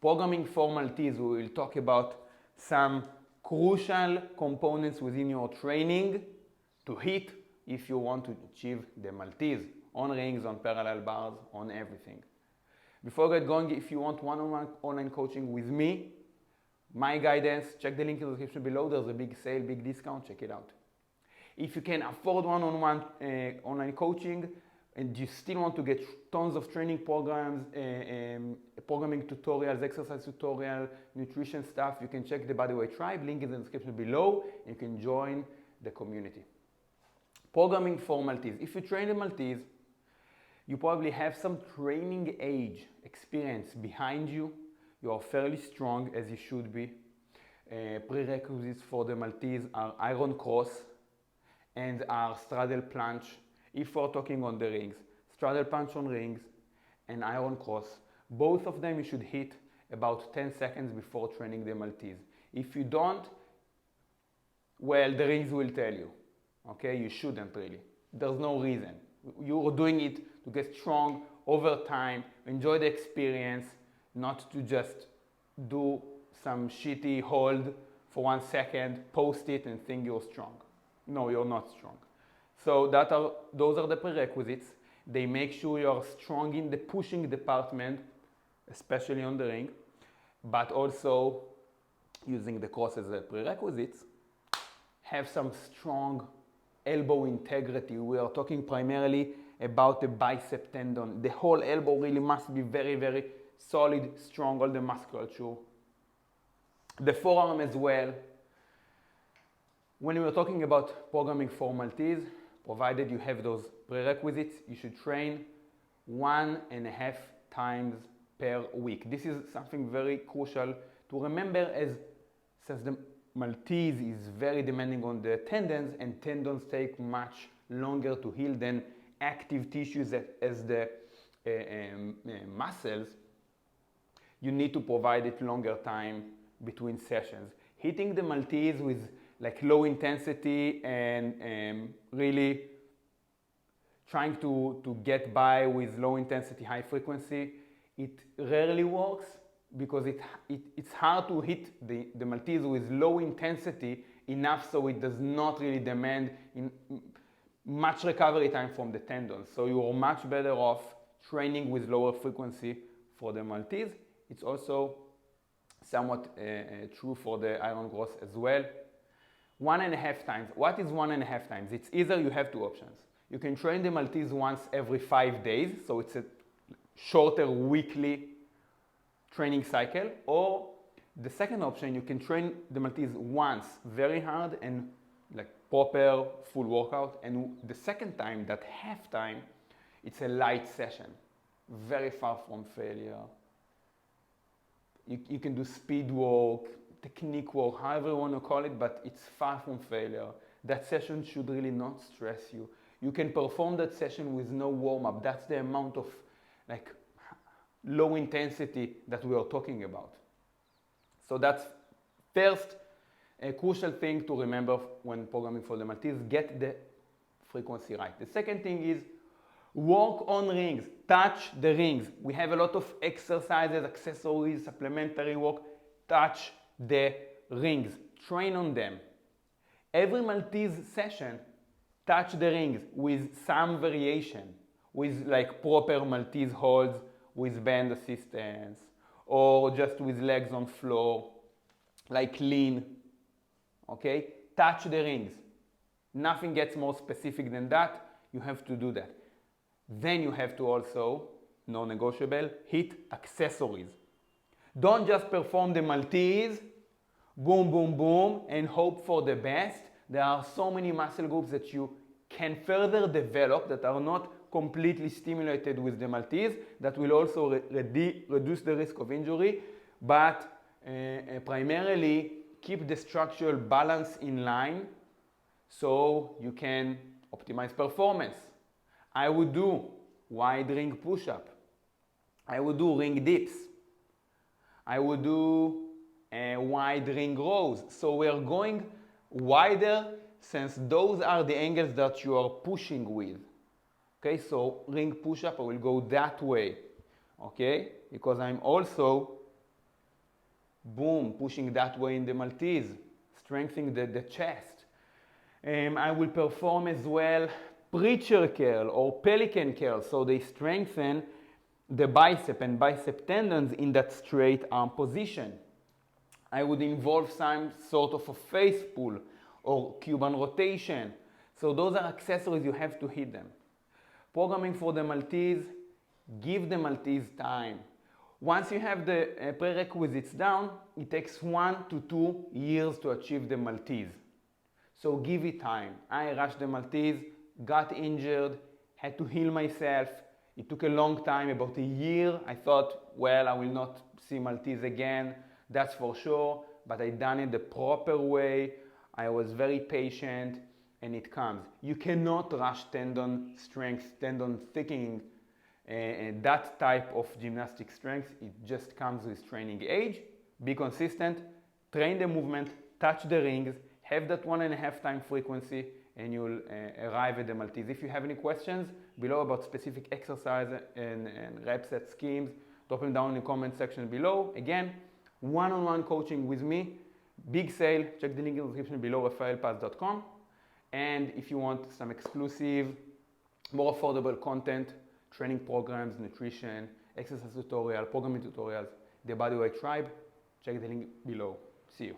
Programming for Maltese, we will talk about some crucial components within your training to hit if you want to achieve the Maltese on rings, on parallel bars, on everything. Before I get going, if you want one-on-one online coaching with me, my guidance, check the link in the description below. There's a big sale, big discount, check it out. If you can afford one-on-one online coaching and you still want to get tons of training programs, programming tutorials, exercise tutorial, nutrition stuff, you can check the Bodyweight Tribe, link in the description below, and you can join the community. Programming for Maltese. If you train the Maltese, you probably have some training age experience behind you. You are fairly strong, as you should be. Prerequisites for the Maltese are iron cross and our straddle planche. If we're talking on the rings, straddle planche on rings and iron cross, both of them you should hit about 10 seconds before training the Maltese. If you don't, well, the rings will tell you. Okay, you shouldn't really. There's no reason. You're doing it to get strong over time, enjoy the experience, not to just do some shitty hold for 1 second, post it and think you're strong. No, you're not strong. So those are the prerequisites. They make sure you're strong in the pushing department, especially on the ring, but also using the cross as a prerequisites, have some strong elbow integrity. We are talking primarily about the bicep tendon. The whole elbow really must be very, very solid, strong, all the musculature. The forearm as well. When we are talking about programming for Maltese, provided you have those prerequisites, you should train 1.5 times per week. This is something very crucial to remember, since the Maltese is very demanding on the tendons, and tendons take much longer to heal than active tissues as the muscles. You need to provide it longer time between sessions. Hitting the Maltese with like low intensity and really trying to get by with low intensity, high frequency, it rarely works because it's hard to hit the Maltese with low intensity enough so it does not really demand much recovery time from the tendons. So you are much better off training with lower frequency for the Maltese. It's also somewhat true for the iron cross as well. 1.5 times. What is 1.5 times? It's either you have two options. You can train the Maltese once every 5 days, so it's a shorter weekly training cycle, or the second option, you can train the Maltese once very hard and like proper full workout, and the second time, that half time, it's a light session, very far from failure. You can do speed work, technique work, however you want to call it, but it's far from failure. That session should really not stress you. You can perform that session with no warm-up. That's the amount of like low intensity that we are talking about. So that's first a crucial thing to remember when programming for the Maltese, get the frequency right. The second thing is work on rings, touch the rings. We have a lot of exercises, accessories, supplementary work. Touch the rings, train on them. Every Maltese session, touch the rings with some variation, with like proper Maltese holds, with band assistance, or just with legs on floor, like lean, okay? Touch the rings. Nothing gets more specific than that. You have to do that. Then you have to also, non-negotiable, hit accessories. Don't just perform the Maltese, boom, boom, boom, and hope for the best. There are so many muscle groups that you can further develop that are not completely stimulated with the Maltese, that will also reduce the risk of injury, but primarily keep the structural balance in line so you can optimize performance. I would do wide ring push-up. I would do ring dips. I would do wide ring rows. So we are going wider since those are the angles that you are pushing with. Okay, so ring push-up, I will go that way. Okay, because I'm also boom, pushing that way in the Maltese, strengthening the chest. I will perform as well preacher curl or pelican curl, so they strengthen the bicep and bicep tendons in that straight arm position. I would involve some sort of a face pull or Cuban rotation. So those are accessories, you have to hit them. Programming for the Maltese, give the Maltese time. Once you have the prerequisites down, it takes 1 to 2 years to achieve the Maltese. So give it time. I rushed the Maltese, got injured, had to heal myself. It took a long time, about a year. I thought, well, I will not see Maltese again, that's for sure, but I done it the proper way. I was very patient, and it comes. You cannot rush tendon strength, tendon thickening, and that type of gymnastic strength. It just comes with training age. Be consistent, train the movement, touch the rings, have that 1.5 time frequency, and you'll arrive at the Maltese. If you have any questions below about specific exercise and rep set schemes, drop them down in the comment section below. Again, one-on-one coaching with me, big sale, check the link in the description below, refaelpass.com. And if you want some exclusive, more affordable content, training programs, nutrition, exercise tutorial, programming tutorials, the Bodyweight Tribe, check the link below. See you.